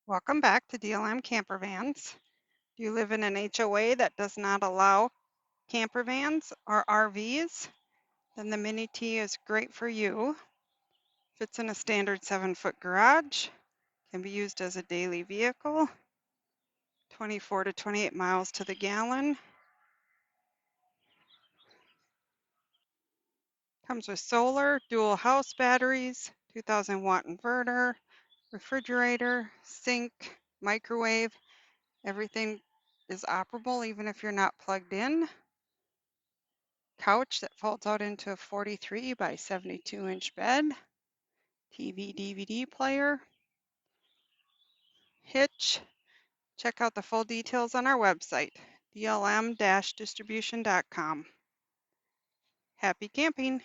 Welcome back to DLM Campervans. Do you live in an HOA that does not allow campervans or RVs? Then the Mini-T is great for you. Fits in a standard 7-foot garage, can be used as a daily vehicle, 24 to 28 miles to the gallon. Comes with solar, dual house batteries, 2000-watt inverter, refrigerator, sink, microwave. Everything is operable even if you're not plugged in. Couch that folds out into a 43 by 72-inch bed. TV DVD player. Hitch. Check out the full details on our website, DLM-Distribution.com. Happy camping!